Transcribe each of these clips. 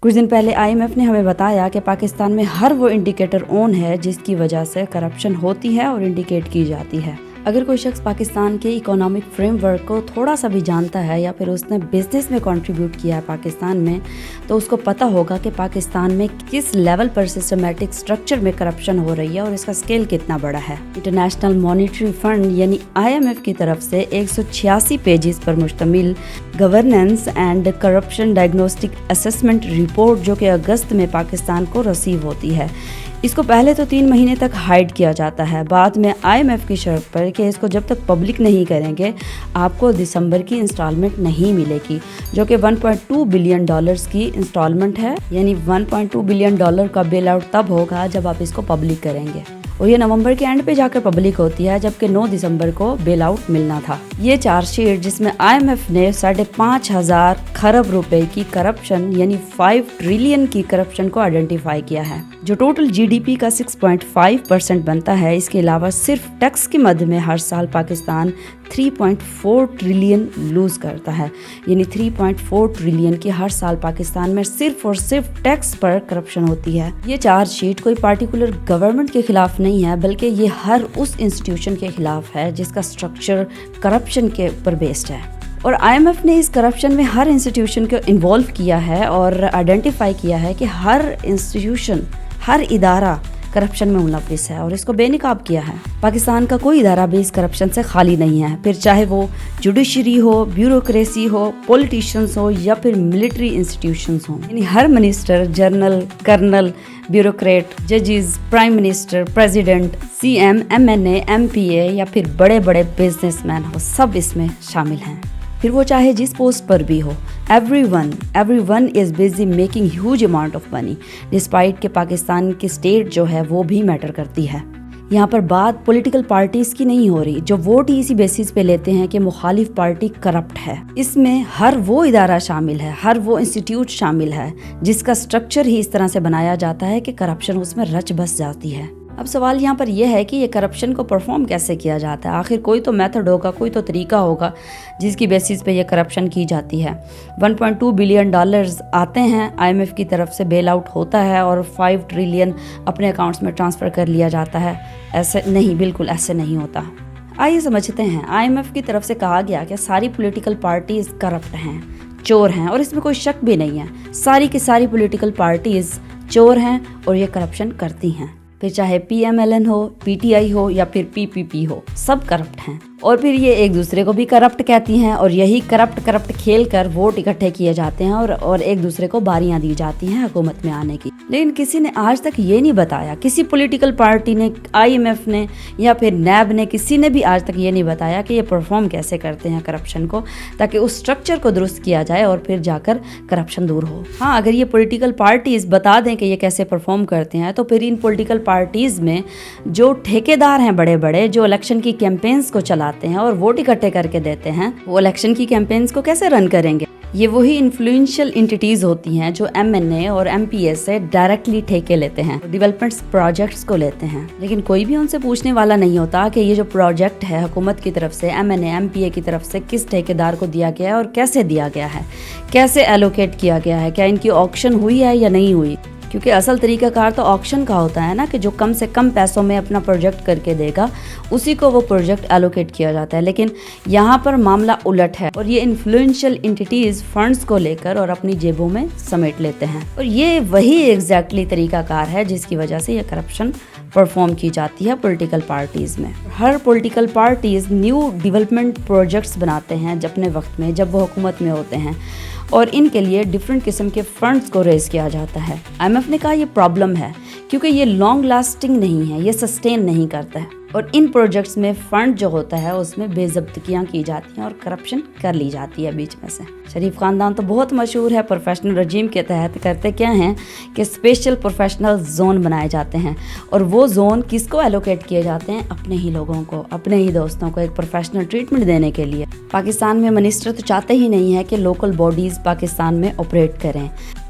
کچھ دن پہلے IMF نے ہمیں بتایا کہ پاکستان میں ہر وہ انڈیکیٹر آن ہے جس کی وجہ سے کرپشن ہوتی ہے اور انڈیکیٹ کی جاتی ہے۔ اگر کوئی شخص پاکستان کے اکنامک فریم ورک کو تھوڑا سا بھی جانتا ہے یا پھر اس نے بزنس میں کنٹریبیوٹ کیا ہے پاکستان میں، تو اس کو پتہ ہوگا کہ پاکستان میں کس لیول پر سسٹمیٹک سٹرکچر میں کرپشن ہو رہی ہے اور اس کا اسکیل کتنا بڑا ہے۔ انٹرنیشنل مانیٹری فنڈ یعنی IMF کی طرف سے 186 پیجز پر مشتمل governance and corruption diagnostic assessment report جو کہ اگست میں پاکستان کو رسیو ہوتی ہے، اس کو پہلے تو 3 مہینے تک ہائیڈ کیا جاتا ہے، بعد میں IMF کی شرط پر کہ اس کو جب تک پبلک نہیں کریں گے آپ کو دسمبر کی انسٹالمنٹ نہیں ملے گی، جو کہ $1.2 بلین کی انسٹالمنٹ ہے، یعنی $1.2 بلین کا بیل آؤٹ تب ہوگا جب آپ اس کو پبلک کریں گے، اور یہ نومبر کے اینڈ پہ جا کر پبلک ہوتی ہے، جبکہ 9 دسمبر کو بیل آؤٹ ملنا تھا۔ یہ چارج شیٹ جس میں IMF نے 5,500 کھرب روپے کی کرپشن یعنی 5 ٹریلین کی کرپشن کو آئیڈینٹیفائی کیا ہے، جو ٹوٹل GDP کا 6.5% بنتا ہے۔ اس کے علاوہ صرف ٹیکس کی مد میں ہر سال پاکستان 3.4 ٹریلین لوز کرتا ہے، یعنی 3.4 ٹریلین کی ہر سال پاکستان میں صرف اور صرف ٹیکس پر کرپشن ہوتی ہے۔ یہ چارج شیٹ کوئی پارٹیکولر گورنمنٹ کے خلاف نہیں ہے، بلکہ یہ ہر اس انسٹیٹیوشن کے خلاف ہے جس کا اسٹرکچر کرپشن کے اوپر بیسڈ ہے، اور IMF نے اس کرپشن میں ہر انسٹیٹیوشن کو انوالو کیا ہے اور آئیڈینٹیفائی کیا ہے کہ ہر انسٹیٹیوشن، ہر ادارہ کرپشن میں ملوث ہے اور اس کو بے نقاب کیا ہے۔ پاکستان کا کوئی ادارہ بھی اس کرپشن سے خالی نہیں ہے، پھر چاہے وہ جوڈیشری ہو، بیوروکریسی ہو، پولیٹیشینز ہو یا پھر ملٹری انسٹیٹیوشنز ہوں، یعنی ہر منسٹر، جنرل، کرنل، بیوروکریٹ، ججز، prime minister, president, CM، MNA، MPA یا پھر بڑے بڑے بزنس مین ہو، سب اس میں شامل ہیں، پھر وہ چاہے جس پوسٹ پر بھی ہو۔ everyone is busy making huge amount of money despite کہ پاکستان کی اسٹیٹ جو ہے وہ بھی میٹر کرتی ہے۔ یہاں پر بات پولیٹیکل پارٹیز کی نہیں ہو رہی جو ووٹ ہی اسی بیسس پہ لیتے ہیں کہ مخالف پارٹی کرپٹ ہے۔ اس میں ہر وہ ادارہ شامل ہے، ہر وہ انسٹیٹیوٹ شامل ہے جس کا سٹرکچر ہی اس طرح سے بنایا جاتا ہے کہ کرپشن اس میں رچ بس جاتی ہے۔ اب سوال یہاں پر یہ ہے کہ یہ کرپشن کو پرفارم کیسے کیا جاتا ہے؟ آخر کوئی تو میتھڈ ہوگا، کوئی تو طریقہ ہوگا جس کی بیسس پہ یہ کرپشن کی جاتی ہے۔ $1.2 بلین آتے ہیں IMF کی طرف سے، بیل آؤٹ ہوتا ہے اور 5 ٹریلین اپنے اکاؤنٹس میں ٹرانسفر کر لیا جاتا ہے۔ ایسے نہیں، بالکل ایسے نہیں ہوتا۔ آئیے سمجھتے ہیں۔ IMF کی طرف سے کہا گیا کہ ساری پولیٹیکل پارٹیز کرپٹ ہیں، چور ہیں، اور اس میں کوئی شک بھی نہیں ہے، ساری کی ساری پولیٹیکل پارٹیز چور ہیں اور یہ کرپشن کرتی ہیں، پھر چاہے PMLN ہو، PTI ہو یا پھر PPP ہو، سب کرپٹ ہیں، اور پھر یہ ایک دوسرے کو بھی کرپٹ کہتی ہیں، اور یہی کرپٹ کھیل کر ووٹ اکٹھے کیے جاتے ہیں اور ایک دوسرے کو باریاں دی جاتی ہیں حکومت میں آنے کی۔ لیکن کسی نے آج تک یہ نہیں بتایا، کسی پولیٹیکل پارٹی نے، IMF نے یا پھر NAB نے، کسی نے بھی آج تک یہ نہیں بتایا کہ یہ پرفارم کیسے کرتے ہیں کرپشن کو، تاکہ اس سٹرکچر کو درست کیا جائے اور پھر جا کر کرپشن دور ہو۔ ہاں، اگر یہ پولیٹیکل پارٹیز بتا دیں کہ یہ کیسے پرفارم کرتے ہیں، تو پھر ان پولیٹیکل پارٹیز میں جو ٹھیکیدار ہیں بڑے بڑے، جو الیکشن کی کیمپینز کو چلاتے ہیں اور ووٹ اکٹھے کر کے دیتے ہیں، وہ الیکشن کی کیمپینز کو کیسے رن کریں گے؟ یہ وہی انفلوئنشل انٹیٹیز ہوتی ہیں جو MNA اور MPA سے ڈائریکٹلی ٹھیکے لیتے ہیں، ڈیولپمنٹس پروجیکٹس کو لیتے ہیں، لیکن کوئی بھی ان سے پوچھنے والا نہیں ہوتا کہ یہ جو پروجیکٹ ہے حکومت کی طرف سے، MNA MPA کی طرف سے کس ٹھیکیدار کو دیا گیا ہے اور کیسے دیا گیا ہے، کیسے ایلوکیٹ کیا گیا ہے، کیا ان کی آکشن ہوئی ہے یا نہیں ہوئی، کیونکہ اصل طریقہ کار تو آکشن کا ہوتا ہے نا، کہ جو کم سے کم پیسوں میں اپنا پروجیکٹ کر کے دے گا اسی کو وہ پروجیکٹ ایلوکیٹ کیا جاتا ہے۔ لیکن یہاں پر معاملہ الٹ ہے، اور یہ انفلوئنشل انٹیٹیز فنڈز کو لے کر اور اپنی جیبوں میں سمیٹ لیتے ہیں، اور یہ وہی ایگزیکٹلی طریقہ کار ہے جس کی وجہ سے یہ کرپشن پرفارم کی جاتی ہے پولیٹیکل پارٹیز میں۔ ہر political parties new development projects بناتے ہیں اپنے وقت میں جب وہ حکومت میں ہوتے ہیں، اور ان کے لیے ڈفرینٹ قسم کے فنڈز کو ریز کیا جاتا ہے۔ IMF نے کہا یہ پرابلم ہے کیونکہ یہ لانگ لاسٹنگ نہیں ہے، یہ سسٹین نہیں کرتا ہے، اور ان پروجیکٹس میں فنڈ جو ہوتا ہے اس میں بے ضابطگیاں کی جاتی ہیں اور کرپشن کر لی جاتی ہے بیچ میں سے۔ شریف خاندان تو بہت مشہور ہے، پروفیشنل رجیم کے تحت کرتے کیا ہیں کہ اسپیشل پروفیشنل زون بنائے جاتے ہیں، اور وہ زون کس کو ایلوکیٹ کیے جاتے ہیں؟ اپنے ہی لوگوں کو، اپنے ہی دوستوں کو ایک پروفیشنل ٹریٹمنٹ دینے کے لیے۔ پاکستان میں منسٹر تو چاہتے ہی نہیں ہے کہ لوکل باڈیز پاکستان میں آپریٹ کریں،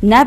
NAB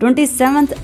27th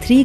3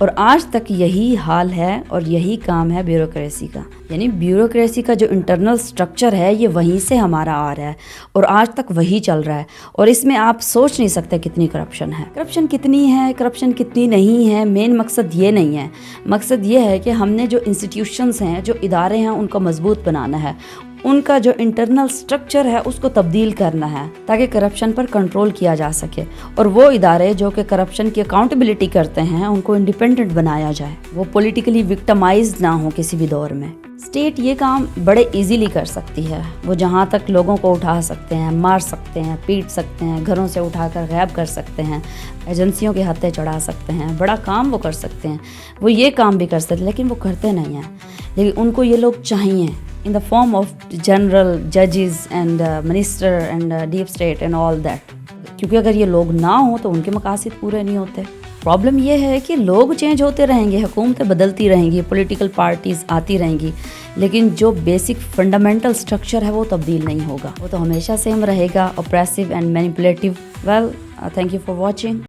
اور آج تک یہی حال ہے اور یہی کام ہے بیوروکریسی کا. یعنی بیوروکریسی کا جو انٹرنل سٹرکچر ہے یہ وہیں سے ہمارا آ رہا ہے اور آج تک وہی چل رہا ہے. اور اس میں آپ سوچ نہیں سکتے کتنی کرپشن ہے. کرپشن کتنی ہے، کرپشن کتنی نہیں ہے، مین مقصد یہ نہیں ہے. مقصد یہ ہے کہ ہم نے جو انسٹیٹیوشنز ہیں، جو ادارے ہیں، ان کو مضبوط بنانا ہے. ان کا جو انٹرنل سٹرکچر ہے اس کو تبدیل کرنا ہے تاکہ کرپشن پر کنٹرول کیا جا سکے. اور وہ ادارے جو کہ کرپشن کی اکاؤنٹیبلٹی کرتے ہیں ان کو انڈیپینڈنٹ بنایا جائے، وہ پولیٹیکلی وکٹمائزڈ نہ ہوں کسی بھی دور میں. اسٹیٹ یہ کام بڑے ایزیلی کر سکتی ہے. وہ جہاں تک لوگوں کو اٹھا سکتے ہیں، مار سکتے ہیں، پیٹ سکتے ہیں، گھروں سے اٹھا کر غائب کر سکتے ہیں، ایجنسیوں کے ہتھے چڑھا سکتے ہیں، بڑا کام وہ کر سکتے ہیں. وہ یہ کام بھی کر سکتے ہیں لیکن وہ کرتے نہیں ہیں. لیکن ان کو یہ لوگ چاہیے in the form of general judges and minister and deep state and all that. کیونکہ اگر یہ لوگ نہ ہوں تو ان کے مقاصد پورے نہیں ہوتے. پرابلم یہ ہے کہ لوگ چینج ہوتے رہیں گے، حکومتیں بدلتی رہیں گی، پولیٹیکل پارٹیز آتی رہیں گی، لیکن جو بیسک فنڈامنٹل سٹرکچر ہے وہ تبدیل نہیں ہوگا. وہ تو ہمیشہ سیم رہے گا، oppressive and manipulative. Well, thank you for watching.